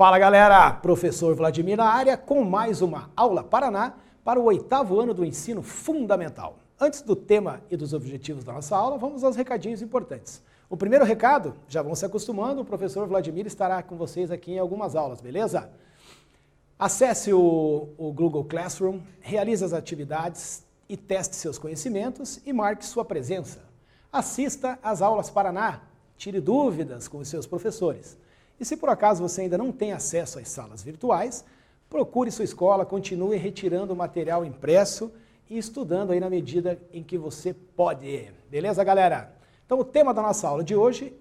Fala galera, professor Vladimir na área com mais uma aula Paraná para o 8º ano do ensino fundamental. Antes do tema e dos objetivos da nossa aula, vamos aos recadinhos importantes. O primeiro recado, já vão se acostumando, o professor Vladimir estará com vocês aqui em algumas aulas, beleza? Acesse o Google Classroom, realize as atividades e teste seus conhecimentos e marque sua presença. Assista às aulas Paraná, tire dúvidas com os seus professores. E se por acaso você ainda não tem acesso às salas virtuais, procure sua escola, continue retirando o material impresso e estudando aí na medida em que você pode. Beleza, galera? Então o tema da nossa aula de hoje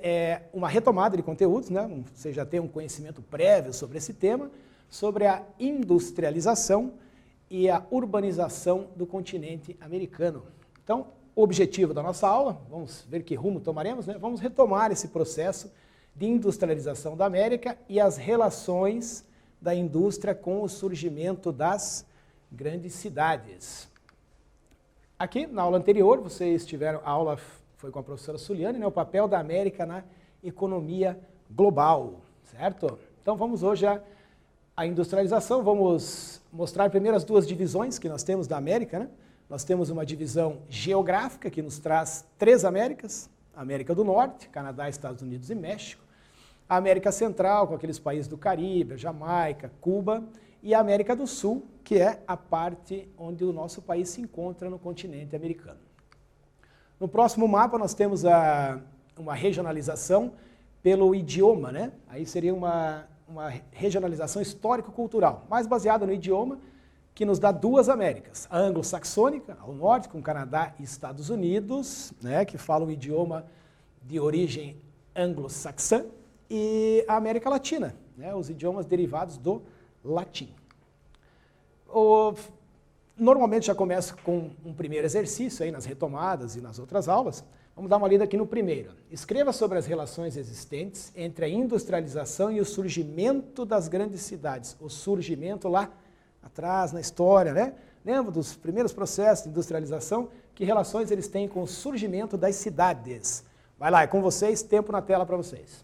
é uma retomada de conteúdos, né? Você já tem um conhecimento prévio sobre esse tema, sobre a industrialização e a urbanização do continente americano. Então, o objetivo da nossa aula, vamos ver que rumo tomaremos, né? Vamos retomar esse processo de industrialização da América e as relações da indústria com o surgimento das grandes cidades. Aqui, na aula anterior, vocês tiveram, a aula foi com a professora Suliane, né, o papel da América na economia global, certo? Então vamos hoje à industrialização, vamos mostrar primeiro as duas divisões que nós temos da América, né? Nós temos uma divisão geográfica que nos traz 3 Américas, a América do Norte, Canadá, Estados Unidos e México, a América Central, com aqueles países do Caribe, Jamaica, Cuba, e a América do Sul, que é a parte onde o nosso país se encontra no continente americano. No próximo mapa nós temos uma regionalização pelo idioma, né? Aí seria uma regionalização histórico-cultural, mais baseada no idioma, que nos dá 2 Américas, a anglo-saxônica, ao norte, com Canadá e Estados Unidos, né, que falam o idioma de origem anglo-saxã, e a América Latina, né, os idiomas derivados do latim. Normalmente já começo com um primeiro exercício aí nas retomadas e nas outras aulas. Vamos dar uma lida aqui no primeiro. Escreva sobre as relações existentes entre a industrialização e o surgimento das grandes cidades. O surgimento lá atrás na história, né? Lembra dos primeiros processos de industrialização? Que relações eles têm com o surgimento das cidades? Vai lá, é com vocês, tempo na tela para vocês.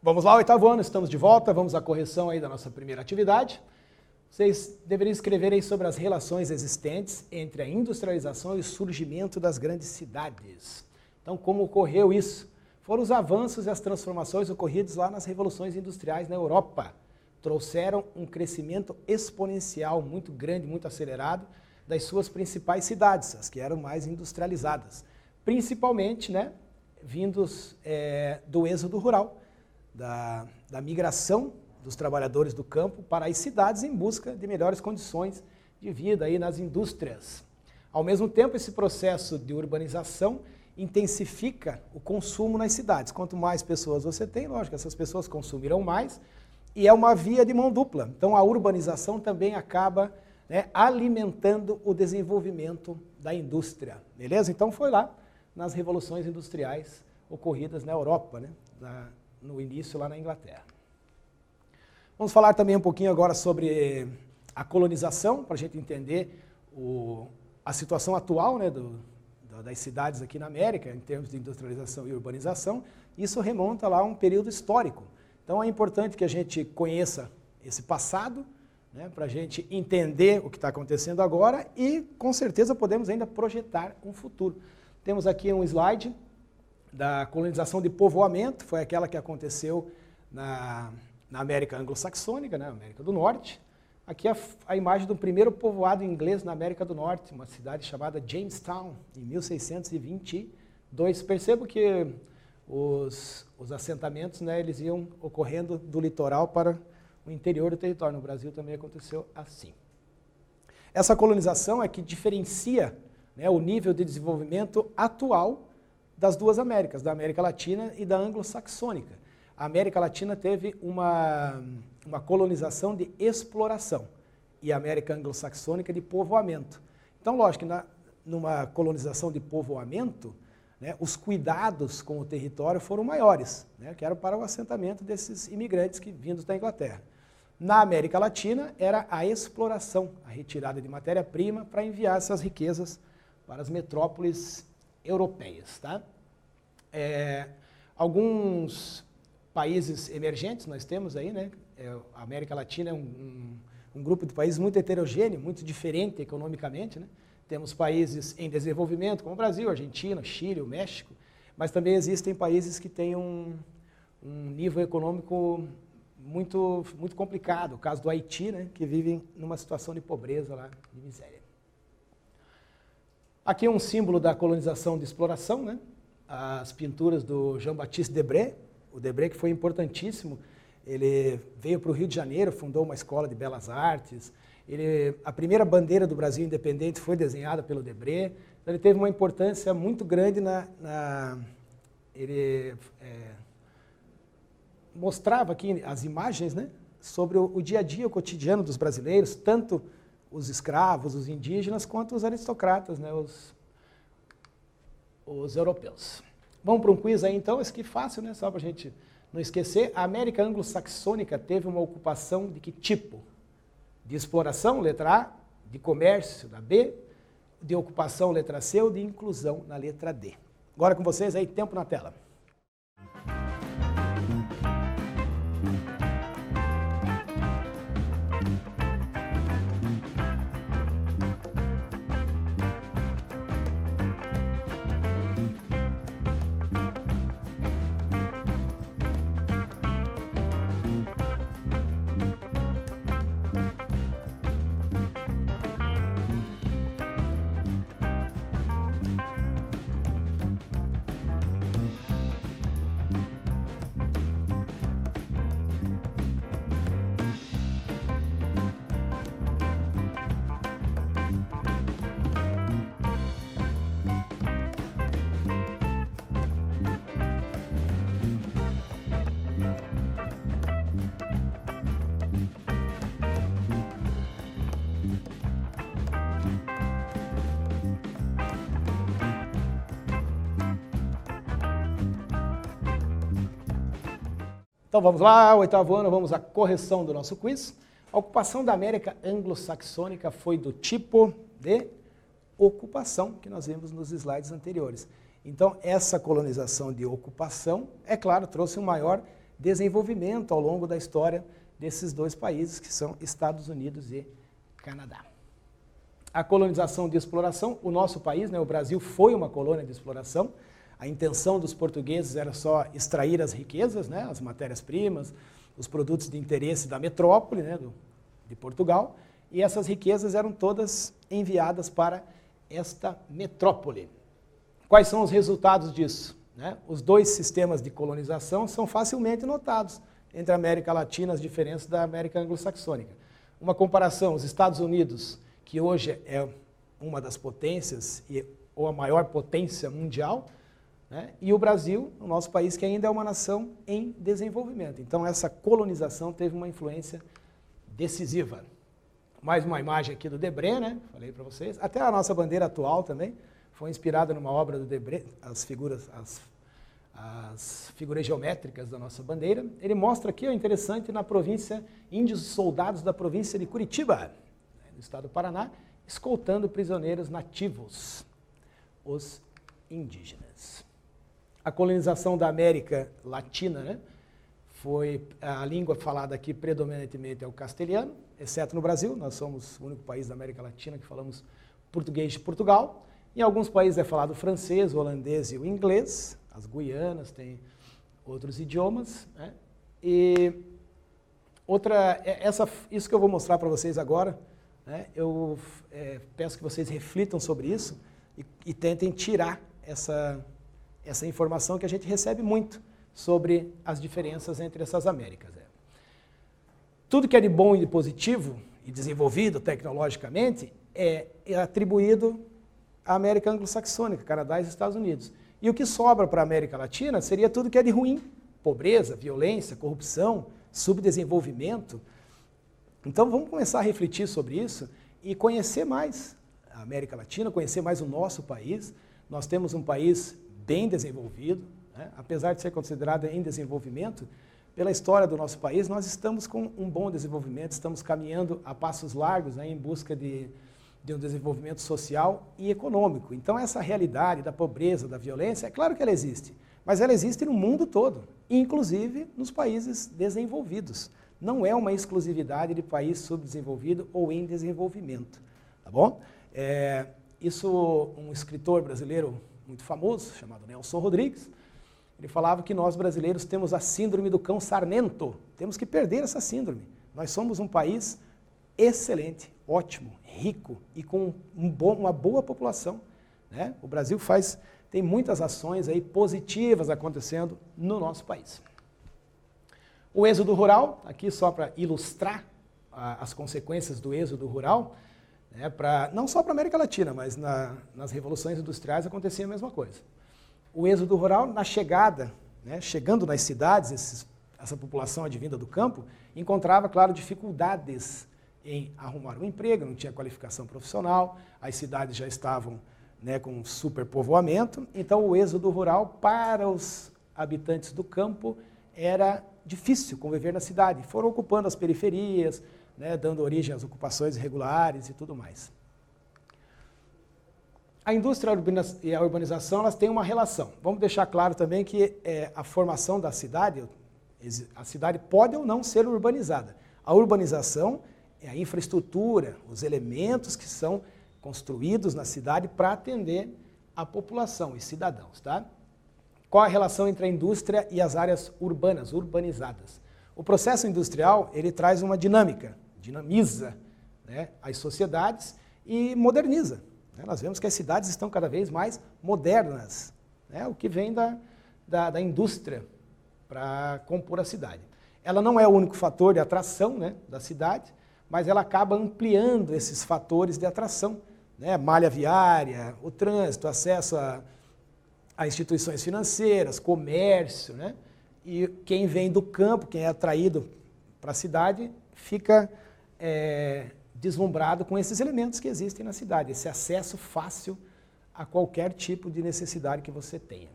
Vamos lá, oitavo ano, estamos de volta, vamos à correção aí da nossa primeira atividade. Vocês deveriam escrever aí sobre as relações existentes entre a industrialização e o surgimento das grandes cidades. Então, como ocorreu isso? Foram os avanços e as transformações ocorridos lá nas revoluções industriais na Europa. Trouxeram um crescimento exponencial muito grande, muito acelerado, das suas principais cidades, as que eram mais industrializadas. Principalmente, né, vindos do êxodo rural, da migração dos trabalhadores do campo para as cidades em busca de melhores condições de vida aí nas indústrias. Ao mesmo tempo, esse processo de urbanização intensifica o consumo nas cidades. Quanto mais pessoas você tem, lógico, essas pessoas consumirão mais e é uma via de mão dupla. Então, a urbanização também acaba, né, alimentando o desenvolvimento da indústria, beleza? Então, foi lá nas revoluções industriais ocorridas na Europa, né, no início lá na Inglaterra. Vamos falar também um pouquinho agora sobre a colonização, para a gente entender a situação atual, né, das cidades aqui na América, em termos de industrialização e urbanização. Isso remonta lá a um período histórico. Então é importante que a gente conheça esse passado, né, para a gente entender o que está acontecendo agora e, com certeza, podemos ainda projetar um futuro. Temos aqui um slide da colonização de povoamento, foi aquela que aconteceu na América anglo-saxônica, né, América do Norte. Aqui a imagem do primeiro povoado inglês na América do Norte, uma cidade chamada Jamestown, em 1622. Percebo que os assentamentos, né, eles iam ocorrendo do litoral para o interior do território. No Brasil também aconteceu assim. Essa colonização é que diferencia, né, o nível de desenvolvimento atual das duas Américas, da América Latina e da anglo-saxônica. A América Latina teve uma colonização de exploração e a América anglo-saxônica de povoamento. Então, lógico que numa colonização de povoamento, né, os cuidados com o território foram maiores, né, que era para o assentamento desses imigrantes vindos da Inglaterra. Na América Latina, era a exploração, a retirada de matéria-prima para enviar essas riquezas para as metrópoles europeias. Tá? Alguns países emergentes nós temos aí, né? A América Latina é um grupo de países muito heterogêneo, muito diferente economicamente, né? Temos países em desenvolvimento, como o Brasil, Argentina, Chile, o México, mas também existem países que têm um nível econômico muito, muito complicado, o caso do Haiti, né? Que vivem numa situação de pobreza lá, de miséria. Aqui é um símbolo da colonização de exploração, né? As pinturas do Jean-Baptiste Debré, o Debré que foi importantíssimo, ele veio para o Rio de Janeiro, fundou uma escola de belas artes, a primeira bandeira do Brasil independente foi desenhada pelo Debré, então ele teve uma importância muito grande ele mostrava aqui as imagens, né, sobre o dia a dia, o cotidiano dos brasileiros, tanto os escravos, os indígenas, quanto os aristocratas, né, os europeus. Vamos para um quiz aí então, esse aqui fácil, né? Só para a gente não esquecer. A América anglo-saxônica teve uma ocupação de que tipo? De exploração, letra A, de comércio, da B, de ocupação, letra C, ou de inclusão, na letra D. Agora com vocês aí, tempo na tela. Então vamos lá, oitavo ano, vamos à correção do nosso quiz. A ocupação da América anglo-saxônica foi do tipo de ocupação que nós vimos nos slides anteriores. Então essa colonização de ocupação, é claro, trouxe um maior desenvolvimento ao longo da história desses dois países, que são Estados Unidos e Canadá. A colonização de exploração, o nosso país, né, o Brasil, foi uma colônia de exploração. A intenção dos portugueses era só extrair as riquezas, né, as matérias-primas, os produtos de interesse da metrópole, né, de Portugal, e essas riquezas eram todas enviadas para esta metrópole. Quais são os resultados disso? Né? Os dois sistemas de colonização são facilmente notados entre a América Latina, as diferenças da América anglo-saxônica. Uma comparação, os Estados Unidos, que hoje é uma das potências, ou a maior potência mundial, né? E o Brasil, o nosso país, que ainda é uma nação em desenvolvimento. Então, essa colonização teve uma influência decisiva. Mais uma imagem aqui do Debré, né? Falei para vocês. Até a nossa bandeira atual também foi inspirada numa obra do Debré, as figuras geométricas da nossa bandeira. Ele mostra aqui, ó, interessante, na província, índios soldados da província de Curitiba, no estado do Paraná, escoltando prisioneiros nativos, os indígenas. A colonização da América Latina, né, foi a língua falada aqui predominantemente é o castelhano, exceto no Brasil, nós somos o único país da América Latina que falamos português de Portugal. Em alguns países é falado francês, o holandês e o inglês, as Guianas têm outros idiomas, né? E isso que eu vou mostrar para vocês agora, né, eu peço que vocês reflitam sobre isso e tentem tirar essa informação que a gente recebe muito sobre as diferenças entre essas Américas. Tudo que é de bom e de positivo e desenvolvido tecnologicamente é atribuído à América anglo-saxônica, Canadá e Estados Unidos. E o que sobra para a América Latina seria tudo que é de ruim, pobreza, violência, corrupção, subdesenvolvimento. Então vamos começar a refletir sobre isso e conhecer mais a América Latina, conhecer mais o nosso país. Nós temos um país bem desenvolvido, né? Apesar de ser considerado em desenvolvimento, pela história do nosso país, nós estamos com um bom desenvolvimento, estamos caminhando a passos largos, né, em busca de um desenvolvimento social e econômico. Então essa realidade da pobreza, da violência, é claro que ela existe, mas ela existe no mundo todo, inclusive nos países desenvolvidos. Não é uma exclusividade de país subdesenvolvido ou em desenvolvimento, tá bom? Um escritor brasileiro muito famoso, chamado Nelson Rodrigues, ele falava que nós brasileiros temos a síndrome do cão sarnento. Temos que perder essa síndrome. Nós somos um país excelente, ótimo, rico e com uma boa população, né? O Brasil tem muitas ações aí positivas acontecendo no nosso país. O êxodo rural, aqui só para ilustrar as consequências do êxodo rural, né, não só para a América Latina, mas nas revoluções industriais acontecia a mesma coisa. O êxodo rural, na chegada, né, chegando nas cidades, essa população advinda do campo, encontrava, claro, dificuldades em arrumar um emprego, não tinha qualificação profissional, as cidades já estavam, né, com superpovoamento, então o êxodo rural para os habitantes do campo era difícil conviver na cidade, foram ocupando as periferias, né, dando origem às ocupações irregulares e tudo mais. A indústria e a urbanização, elas têm uma relação. Vamos deixar claro também que a formação da cidade, a cidade pode ou não ser urbanizada. A urbanização é a infraestrutura, os elementos que são construídos na cidade para atender a população e cidadãos, tá? Qual a relação entre a indústria e as áreas urbanas, urbanizadas? O processo industrial, ele traz uma dinamiza, né, as sociedades e moderniza. Nós vemos que as cidades estão cada vez mais modernas, né, o que vem da indústria para compor a cidade. Ela não é o único fator de atração, né, da cidade, mas ela acaba ampliando esses fatores de atração, né, malha viária, o trânsito, acesso a instituições financeiras, comércio, né, e quem vem do campo, quem é atraído para a cidade, fica deslumbrado com esses elementos que existem na cidade, esse acesso fácil a qualquer tipo de necessidade que você tenha.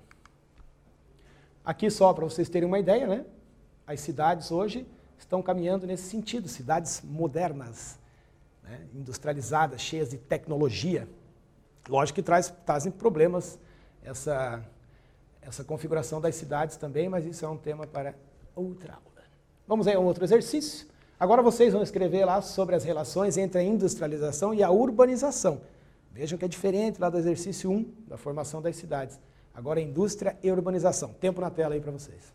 Aqui só para vocês terem uma ideia, né? As cidades hoje estão caminhando nesse sentido, cidades modernas, né? Industrializadas, cheias de tecnologia. Lógico que trazem problemas essa configuração das cidades também, mas isso é um tema para outra aula. Vamos aí a um outro exercício. Agora vocês vão escrever lá sobre as relações entre a industrialização e a urbanização. Vejam que é diferente lá do exercício 1, da formação das cidades. Agora é indústria e urbanização. Tempo na tela aí para vocês.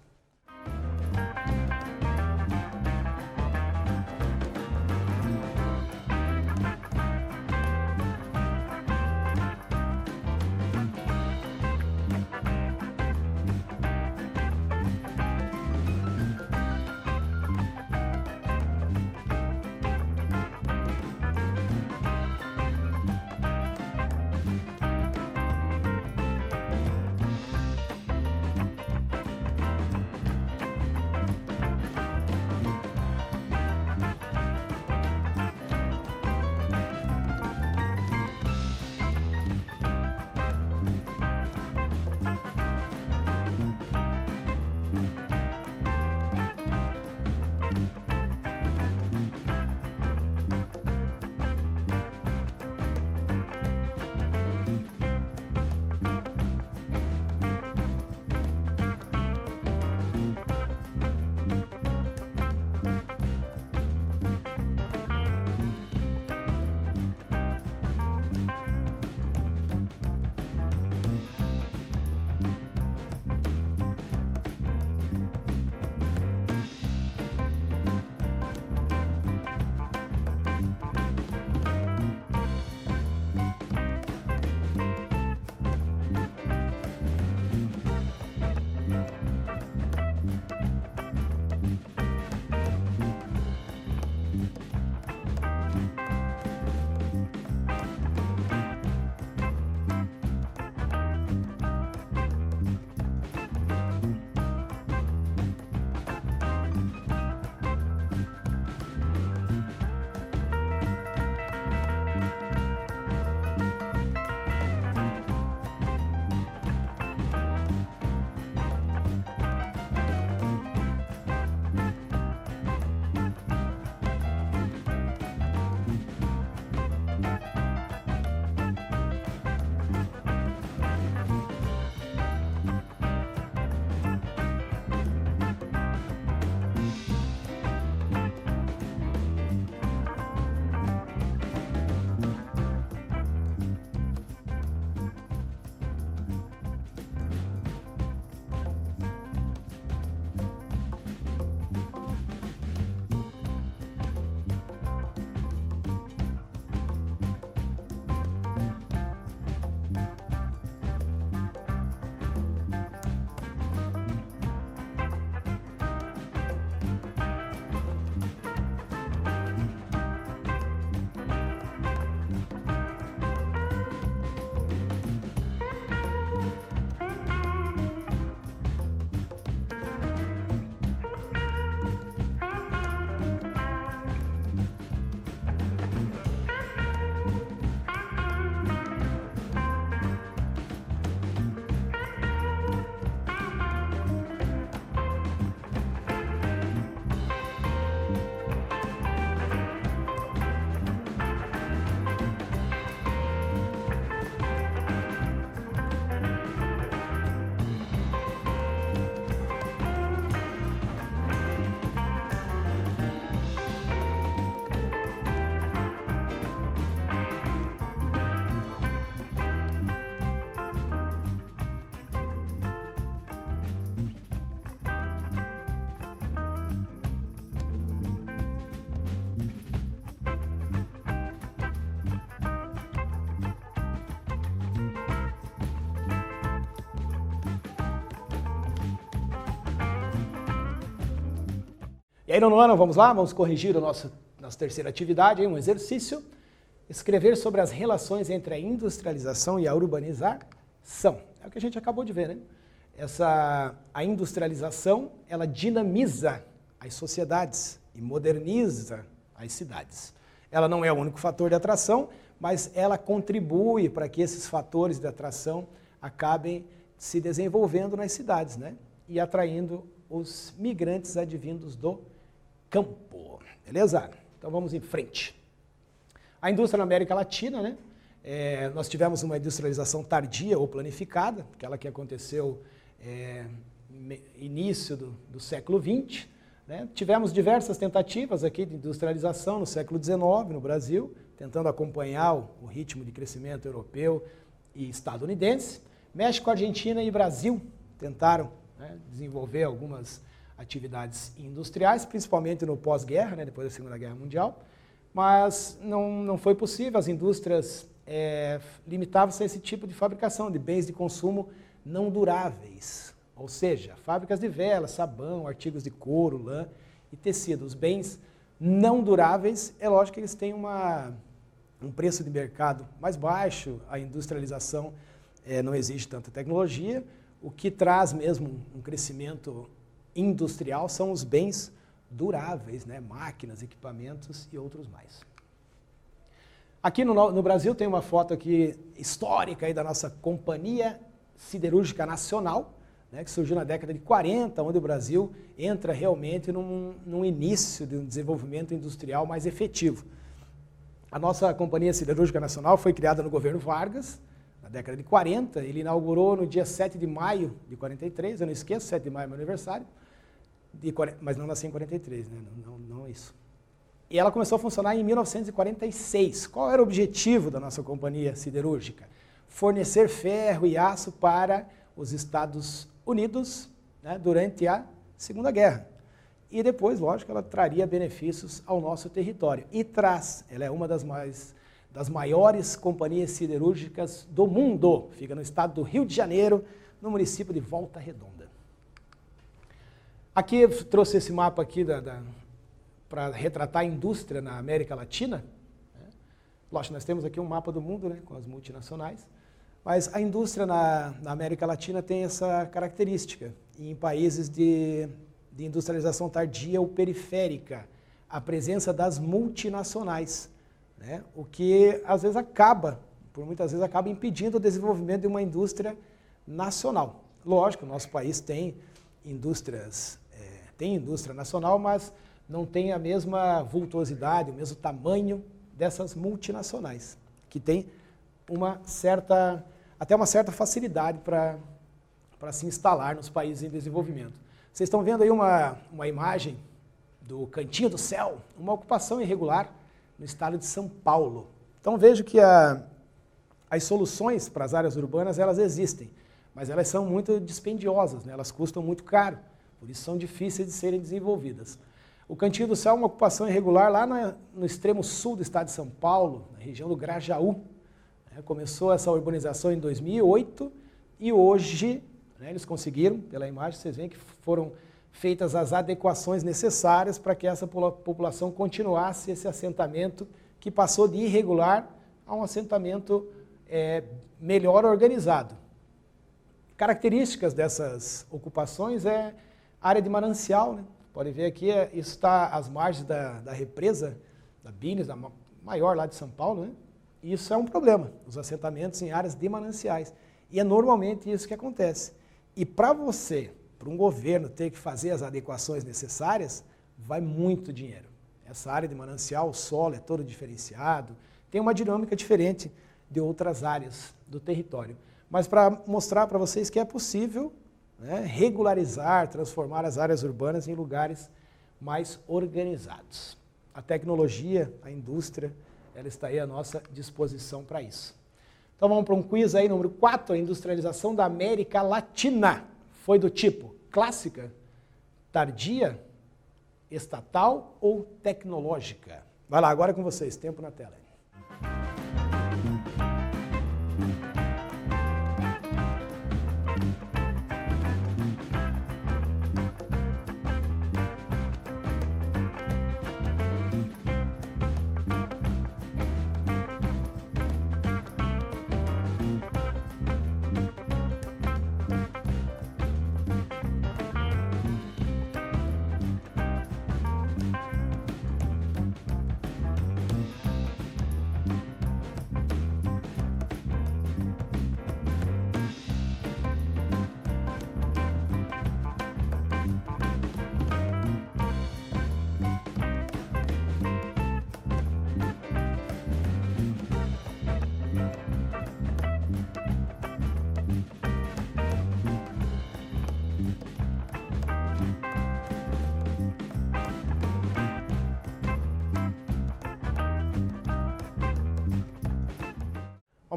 E aí, nono ano, vamos lá? Vamos corrigir nossa terceira atividade, um exercício. Escrever sobre as relações entre a industrialização e a urbanização. É o que a gente acabou de ver, né? A industrialização, ela dinamiza as sociedades e moderniza as cidades. Ela não é o único fator de atração, mas ela contribui para que esses fatores de atração acabem se desenvolvendo nas cidades, né? E atraindo os migrantes advindos do campo. Beleza? Então vamos em frente. A indústria na América Latina, né? Nós tivemos uma industrialização tardia ou planificada, aquela que aconteceu início do século XX, né? Tivemos diversas tentativas aqui de industrialização no século XIX no Brasil, tentando acompanhar o ritmo de crescimento europeu e estadunidense. México, Argentina e Brasil tentaram, né, desenvolver algumas atividades industriais, principalmente no pós-guerra, né, depois da Segunda Guerra Mundial, mas não foi possível. As indústrias limitavam-se a esse tipo de fabricação de bens de consumo não duráveis, ou seja, fábricas de velas, sabão, artigos de couro, lã e tecido. Os bens não duráveis, é lógico que eles têm um preço de mercado mais baixo, a industrialização não exige tanta tecnologia, o que traz mesmo um crescimento industrial são os bens duráveis, né? Máquinas, equipamentos e outros mais. Aqui no Brasil tem uma foto aqui histórica aí da nossa Companhia Siderúrgica Nacional, né, que surgiu na década de 40, onde o Brasil entra realmente num início de um desenvolvimento industrial mais efetivo. A nossa Companhia Siderúrgica Nacional foi criada no governo Vargas, na década de 40, ele inaugurou no dia 7 de maio de 43, eu não esqueço, 7 de maio é meu aniversário, mas não nasci em 43, né? Não é isso. E ela começou a funcionar em 1946. Qual era o objetivo da nossa companhia siderúrgica? Fornecer ferro e aço para os Estados Unidos, né, durante a Segunda Guerra. E depois, lógico, ela traria benefícios ao nosso território. E traz, ela é uma das maiores companhias siderúrgicas do mundo. Fica no estado do Rio de Janeiro, no município de Volta Redonda. Aqui eu trouxe esse mapa aqui para retratar a indústria na América Latina, né? Lógico, nós temos aqui um mapa do mundo, né, com as multinacionais, mas a indústria na América Latina tem essa característica. E em países de industrialização tardia ou periférica, a presença das multinacionais, né, o que às vezes muitas vezes acaba impedindo o desenvolvimento de uma indústria nacional. Lógico, o nosso país tem indústria nacional, mas não tem a mesma vultuosidade, o mesmo tamanho dessas multinacionais, que tem até uma certa facilidade para se instalar nos países em desenvolvimento. Vocês estão vendo aí uma imagem do Cantinho do Céu, uma ocupação irregular no estado de São Paulo. Então vejo que as soluções para as áreas urbanas, elas existem, mas elas são muito dispendiosas, né? Elas custam muito caro, por isso são difíceis de serem desenvolvidas. O Cantinho do Céu é uma ocupação irregular lá no extremo sul do estado de São Paulo, na região do Grajaú. Começou essa urbanização em 2008 e hoje, né, eles conseguiram, pela imagem, vocês veem que foram feitas as adequações necessárias para que essa população continuasse esse assentamento que passou de irregular a um assentamento melhor organizado. Características dessas ocupações é área de manancial, né? Pode ver aqui, isso está às margens da represa, da Bines, da maior lá de São Paulo, né? Isso é um problema, os assentamentos em áreas de mananciais. E é normalmente isso que acontece. E para um governo ter que fazer as adequações necessárias, vai muito dinheiro. Essa área de manancial, o solo é todo diferenciado, tem uma dinâmica diferente de outras áreas do território. Mas para mostrar para vocês que é possível, né, regularizar, transformar as áreas urbanas em lugares mais organizados. A tecnologia, a indústria, ela está aí à nossa disposição para isso. Então vamos para um quiz aí, número 4, a industrialização da América Latina. Foi do tipo clássica, tardia, estatal ou tecnológica? Vai lá, agora é com vocês, tempo na tela.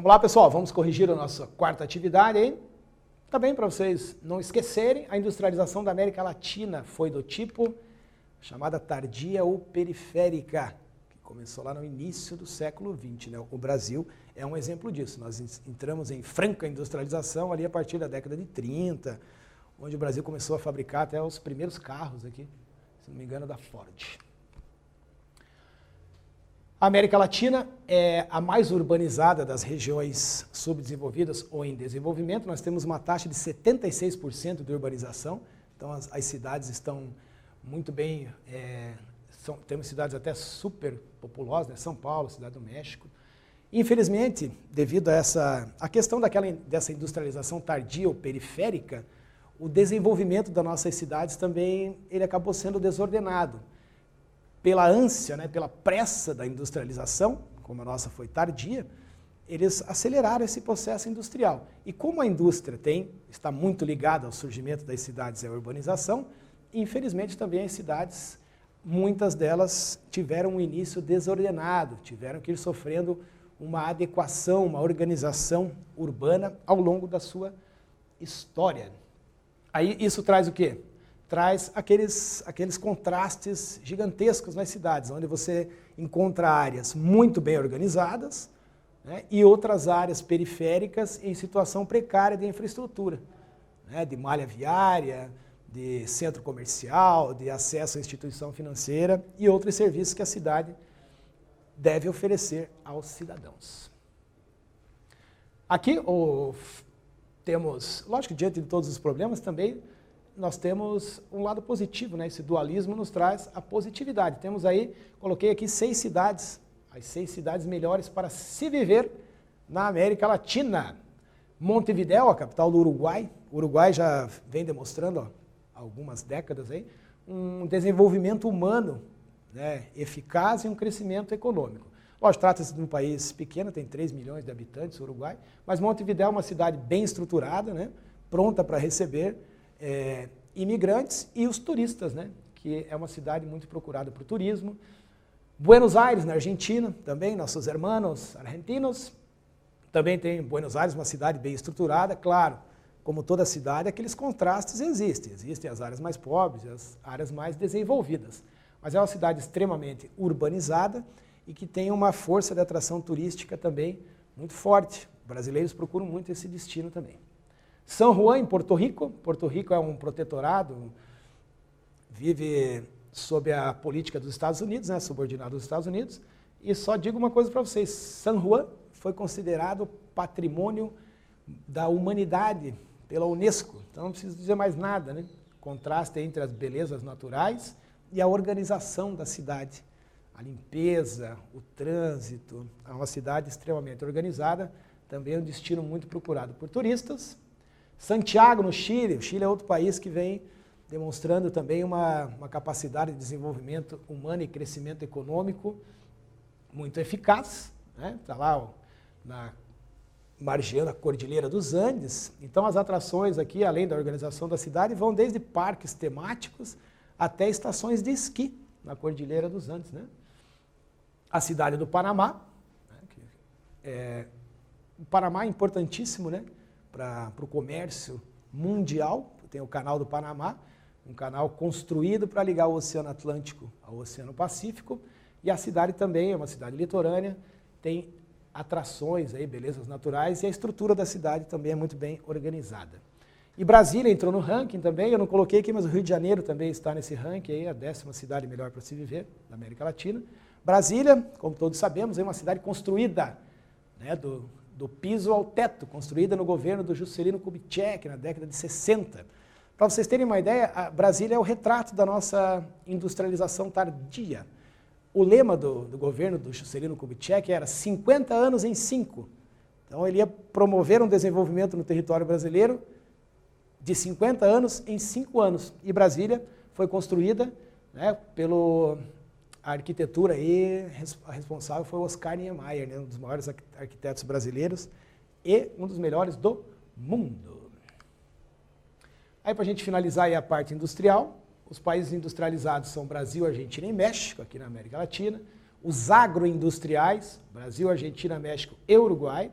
Vamos lá, pessoal, vamos corrigir a nossa quarta atividade aí. Também para vocês não esquecerem, a industrialização da América Latina foi do tipo chamada tardia ou periférica, que começou lá no início do século XX, né? O Brasil é um exemplo disso. Nós entramos em franca industrialização ali a partir da década de 30, onde o Brasil começou a fabricar até os primeiros carros aqui, se não me engano, da Ford. A América Latina é a mais urbanizada das regiões subdesenvolvidas ou em desenvolvimento. Nós temos uma taxa de 76% de urbanização, então as cidades estão muito bem, temos cidades até super populosas, né? São Paulo, Cidade do México. Infelizmente, devido a questão dessa industrialização tardia ou periférica, o desenvolvimento das nossas cidades também ele acabou sendo desordenado. Pela ânsia, né, pela pressa da industrialização, como a nossa foi tardia, eles aceleraram esse processo industrial. E como a indústria está muito ligada ao surgimento das cidades e à urbanização, infelizmente também as cidades, muitas delas tiveram um início desordenado, tiveram que ir sofrendo uma adequação, uma organização urbana ao longo da sua história. Aí isso traz o quê? Traz aqueles contrastes gigantescos nas cidades, onde você encontra áreas muito bem organizadas, né, e outras áreas periféricas em situação precária de infraestrutura, né, de malha viária, de centro comercial, de acesso à instituição financeira e outros serviços que a cidade deve oferecer aos cidadãos. Aqui temos, lógico que diante de todos os problemas também, nós temos um lado positivo, né? Esse dualismo nos traz a positividade. Temos aí, coloquei aqui 6 cidades, as 6 cidades melhores para se viver na América Latina. Montevidéu, a capital do Uruguai. O Uruguai já vem demonstrando há algumas décadas aí, um desenvolvimento humano, né, eficaz e um crescimento econômico. Lógico, trata-se de um país pequeno, tem 3 milhões de habitantes, o Uruguai, mas Montevidéu é uma cidade bem estruturada, né, pronta para receber imigrantes e os turistas, né, que é uma cidade muito procurada para o turismo. Buenos Aires, na Argentina, também, nossos irmãos argentinos, também tem Buenos Aires, uma cidade bem estruturada, claro, como toda cidade, aqueles contrastes existem as áreas mais pobres e as áreas mais desenvolvidas, mas é uma cidade extremamente urbanizada e que tem uma força de atração turística também muito forte. Brasileiros procuram muito esse destino também. São Juan, em Porto Rico. Porto Rico é um protetorado, vive sob a política dos Estados Unidos, né, subordinado aos Estados Unidos. E só digo uma coisa para vocês, San Juan foi considerado patrimônio da humanidade pela Unesco. Então não preciso dizer mais nada, né? Contraste entre as belezas naturais e a organização da cidade. A limpeza, o trânsito, é uma cidade extremamente organizada, também é um destino muito procurado por turistas. Santiago, no Chile. O Chile é outro país que vem demonstrando também uma capacidade de desenvolvimento humano e crescimento econômico muito eficaz, né? Está lá margeando a Cordilheira dos Andes. Então as atrações aqui, além da organização da cidade, vão desde parques temáticos até estações de esqui na Cordilheira dos Andes, né? A cidade do Panamá, né? O Panamá é importantíssimo, né, para o comércio mundial. Tem o Canal do Panamá, um canal construído para ligar o Oceano Atlântico ao Oceano Pacífico, e a cidade também é uma cidade litorânea, tem atrações, aí, belezas naturais, e a estrutura da cidade também é muito bem organizada. E Brasília entrou no ranking também, eu não coloquei aqui, mas o Rio de Janeiro também está nesse ranking, aí, a 10ª cidade melhor para se viver na América Latina. Brasília, como todos sabemos, é uma cidade construída, né, do piso ao teto, construída no governo do Juscelino Kubitschek, na década de 60. Para vocês terem uma ideia, a Brasília é o retrato da nossa industrialização tardia. O lema do governo do Juscelino Kubitschek era 50 anos em 5. Então ele ia promover um desenvolvimento no território brasileiro de 50 anos em 5 anos. E Brasília foi construída, né, a arquitetura aí, a responsável foi o Oscar Niemeyer, né, um dos maiores arquitetos brasileiros e um dos melhores do mundo. Aí, para a gente finalizar aí a parte industrial, os países industrializados são Brasil, Argentina e México, aqui na América Latina. Os agroindustriais, Brasil, Argentina, México e Uruguai.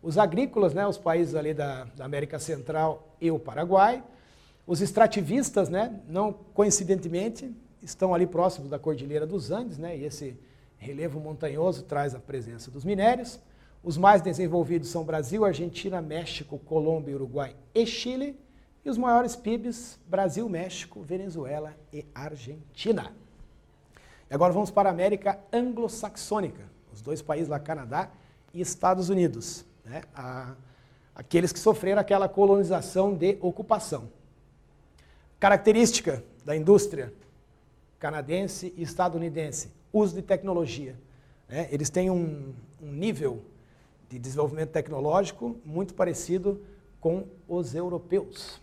Os agrícolas, né, os países ali da América Central e o Paraguai. Os extrativistas, né, não coincidentemente, estão ali próximos da Cordilheira dos Andes, né, e esse relevo montanhoso traz a presença dos minérios. Os mais desenvolvidos são Brasil, Argentina, México, Colômbia, Uruguai e Chile. E os maiores PIBs, Brasil, México, Venezuela e Argentina. E agora vamos para a América anglo-saxônica, os dois países lá, Canadá e Estados Unidos, né? Aqueles que sofreram aquela colonização de ocupação. Característica da indústria canadense e estadunidense, uso de tecnologia, né? Eles têm um nível de desenvolvimento tecnológico muito parecido com os europeus.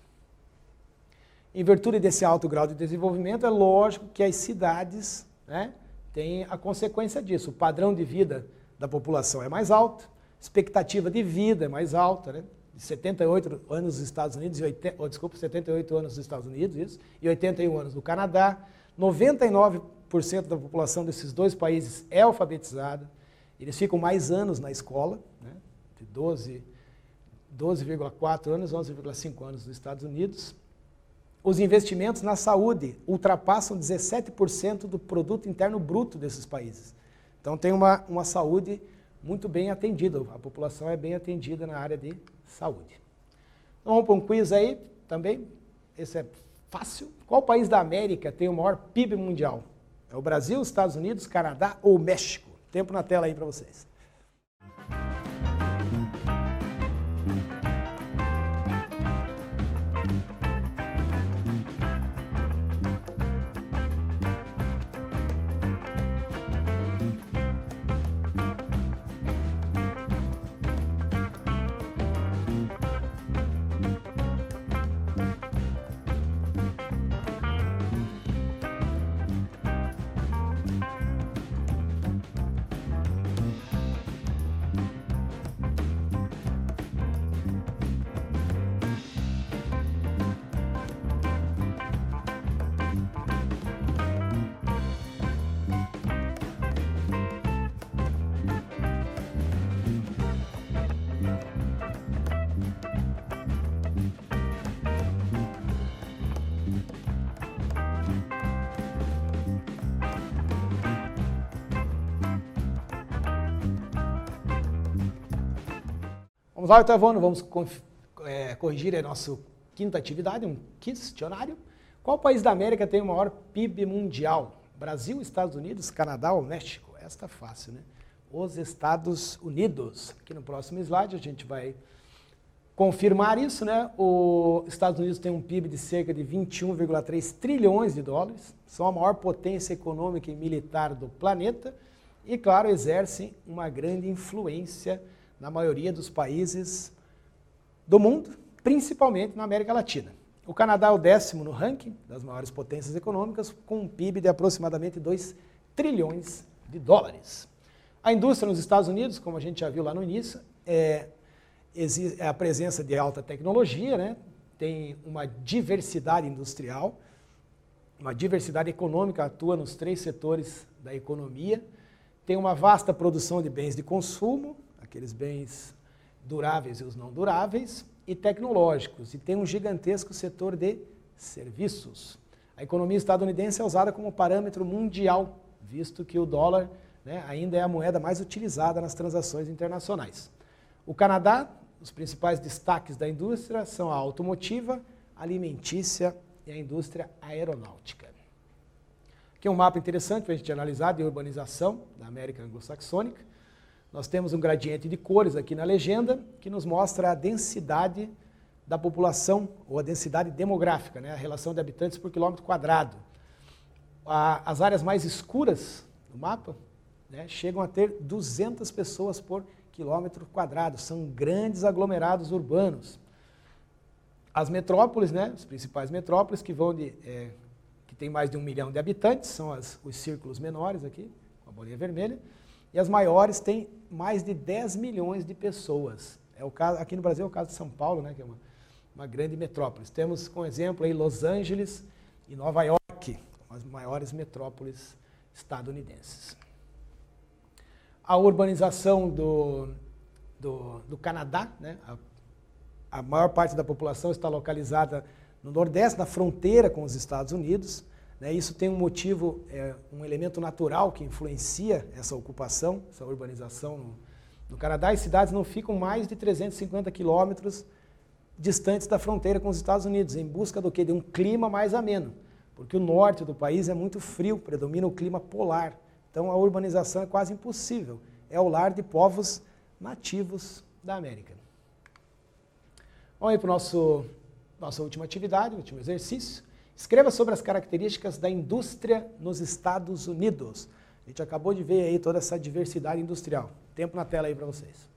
Em virtude desse alto grau de desenvolvimento, é lógico que as cidades, né, têm a consequência disso. O padrão de vida da população é mais alto, expectativa de vida é mais alta, né? 78 anos nos Estados Unidos, 78 anos nos Estados Unidos, isso, e 81 anos no Canadá. 99% da população desses dois países é alfabetizada. Eles ficam mais anos na escola, né? De 12,4 anos, 11,5 anos nos Estados Unidos. Os investimentos na saúde ultrapassam 17% do produto interno bruto desses países. Então tem uma saúde muito bem atendida, a população é bem atendida na área de saúde. Então vamos para um quiz aí também, esse é fácil. Qual país da América tem o maior PIB mundial? É o Brasil, Estados Unidos, Canadá ou México? Tempo na tela aí para vocês. Vamos lá, oitavo ano, vamos corrigir a nossa quinta atividade, um questionário. Qual país da América tem o maior PIB mundial? Brasil, Estados Unidos, Canadá ou México? Esta é fácil, né? Os Estados Unidos. Aqui no próximo slide a gente vai confirmar isso, né? Os Estados Unidos tem um PIB de cerca de 21,3 trilhões de dólares, são a maior potência econômica e militar do planeta e, claro, exercem uma grande influência na maioria dos países do mundo, principalmente na América Latina. O Canadá é o 10º no ranking das maiores potências econômicas, com um PIB de aproximadamente 2 trilhões de dólares. A indústria nos Estados Unidos, como a gente já viu lá no início, é a presença de alta tecnologia, né? Tem uma diversidade industrial, uma diversidade econômica, atua nos 3 setores da economia, tem uma vasta produção de bens de consumo, aqueles bens duráveis e os não duráveis, e tecnológicos, e tem um gigantesco setor de serviços. A economia estadunidense é usada como parâmetro mundial, visto que o dólar, né, ainda é a moeda mais utilizada nas transações internacionais. O Canadá, os principais destaques da indústria são a automotiva, alimentícia e a indústria aeronáutica. Aqui é um mapa interessante para a gente analisar de urbanização da América anglo-saxônica. Nós temos um gradiente de cores aqui na legenda, que nos mostra a densidade da população, ou a densidade demográfica, né? A relação de habitantes por quilômetro quadrado. As áreas mais escuras do mapa, né, chegam a ter 200 pessoas por quilômetro quadrado, são grandes aglomerados urbanos. As metrópoles, né, as principais metrópoles que tem mais de 1 milhão de habitantes, são os círculos menores aqui, com a bolinha vermelha, e as maiores têm mais de 10 milhões de pessoas. Aqui no Brasil é o caso de São Paulo, né, que é uma grande metrópole. Temos, como exemplo, aí, Los Angeles e Nova York, as maiores metrópoles estadunidenses. A urbanização do Canadá, né? A maior parte da população está localizada no Nordeste, na fronteira com os Estados Unidos, né? Isso tem um motivo, um elemento natural que influencia essa ocupação, essa urbanização no Canadá. As cidades não ficam mais de 350 quilômetros distantes da fronteira com os Estados Unidos, em busca do quê? De um clima mais ameno, porque o norte do país é muito frio, predomina o clima polar, então a urbanização é quase impossível, é o lar de povos nativos da América. Vamos aí para nossa última atividade, último exercício. Escreva sobre as características da indústria nos Estados Unidos. A gente acabou de ver aí toda essa diversidade industrial. Tempo na tela aí para vocês.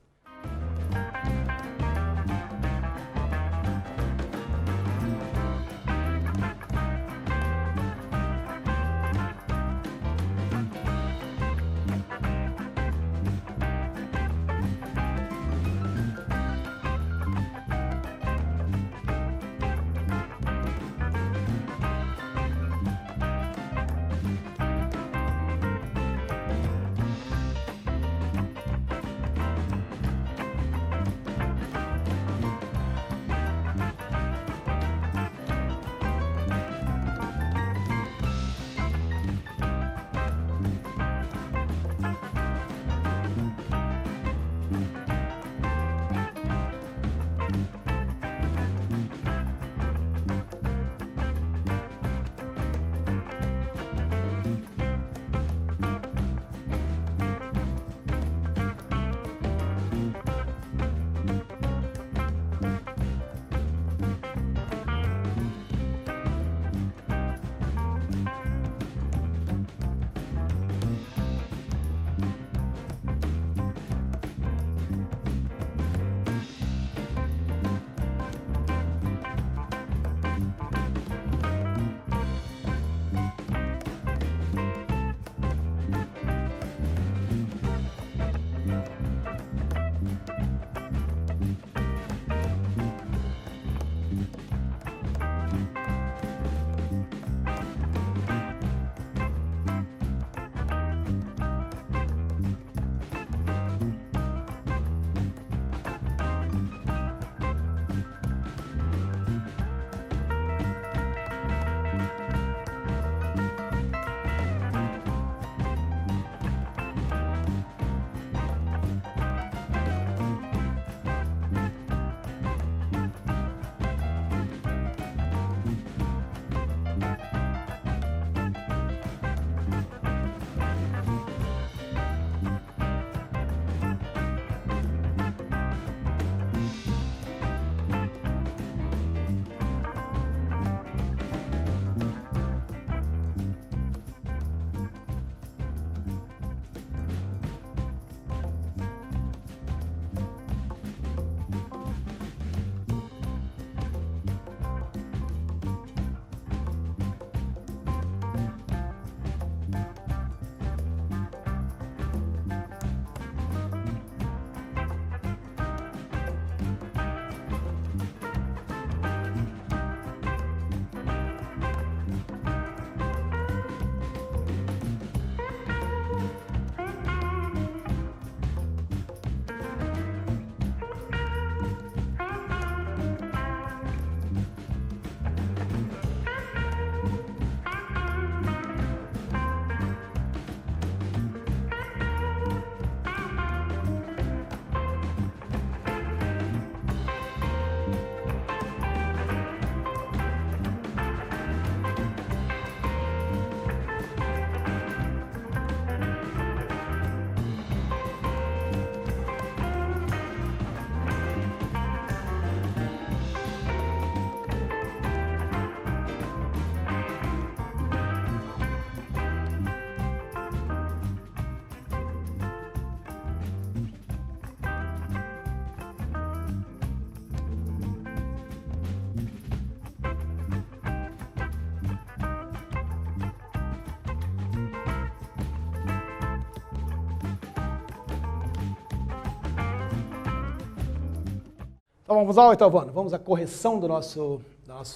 Então vamos lá, oitavo ano. Vamos à correção do nosso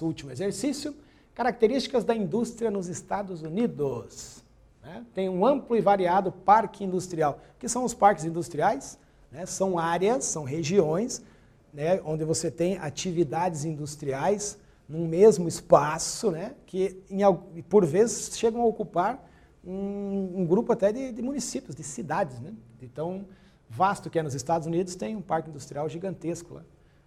último exercício. Características da indústria nos Estados Unidos. Tem um amplo e variado parque industrial. O que são os parques industriais? né? São áreas, são regiões, né, onde você tem atividades industriais num mesmo espaço, né, que por vezes chegam a ocupar um grupo até de municípios, de cidades, né? Então, vasto que é nos Estados Unidos, tem um parque industrial gigantesco lá.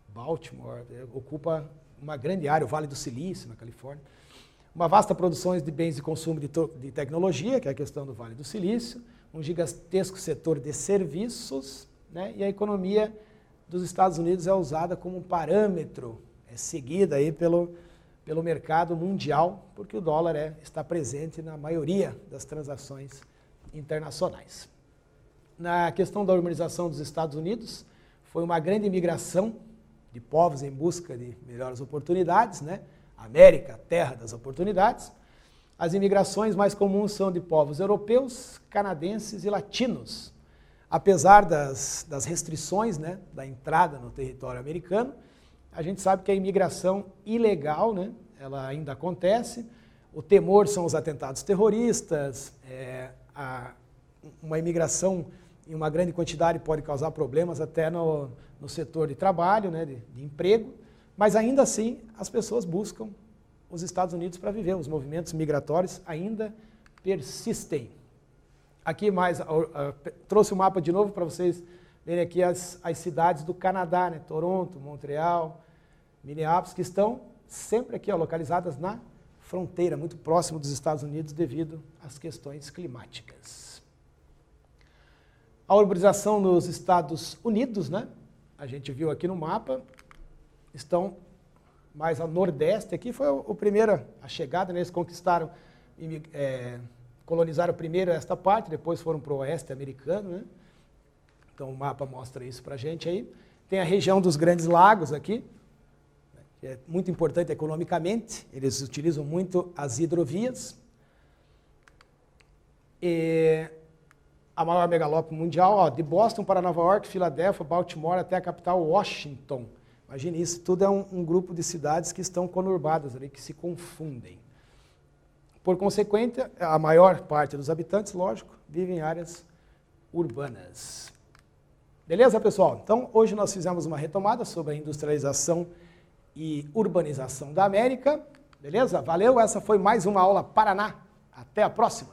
Baltimore ocupa uma grande área, o Vale do Silício, na Califórnia. Uma vasta produção de bens de consumo de tecnologia, que é a questão do Vale do Silício, um gigantesco setor de serviços, né? E a economia dos Estados Unidos é usada como um parâmetro, é seguida aí pelo mercado mundial, porque o dólar está presente na maioria das transações internacionais. Na questão da urbanização dos Estados Unidos, foi uma grande imigração de povos em busca de melhores oportunidades, né? América, terra das oportunidades. As imigrações mais comuns são de povos europeus, canadenses e latinos. Apesar das restrições, né, da entrada no território americano, a gente sabe que a imigração ilegal, né, ela ainda acontece. O temor são os atentados terroristas, uma imigração em uma grande quantidade pode causar problemas até no setor de trabalho, né, de emprego, mas ainda assim as pessoas buscam os Estados Unidos para viver, os movimentos migratórios ainda persistem. Aqui mais, trouxe o mapa de novo para vocês verem aqui as cidades do Canadá, né, Toronto, Montreal, Minneapolis, que estão sempre aqui, ó, localizadas na fronteira, muito próximo dos Estados Unidos devido às questões climáticas. A urbanização nos Estados Unidos, né, a gente viu aqui no mapa, estão mais ao nordeste, aqui foi a chegada, né, eles conquistaram, colonizaram primeiro esta parte, depois foram para o oeste americano, né? Então o mapa mostra isso para a gente aí. Tem a região dos Grandes Lagos aqui, que é muito importante economicamente, eles utilizam muito as hidrovias. E a maior megalópole mundial, ó, de Boston para Nova York, Filadélfia, Baltimore até a capital Washington. Imagine isso, tudo é um grupo de cidades que estão conurbadas ali, que se confundem. Por consequente, a maior parte dos habitantes, lógico, vivem em áreas urbanas. Beleza, pessoal? Então, hoje nós fizemos uma retomada sobre a industrialização e urbanização da América. Beleza? Valeu, essa foi mais uma aula Paraná. Até a próxima!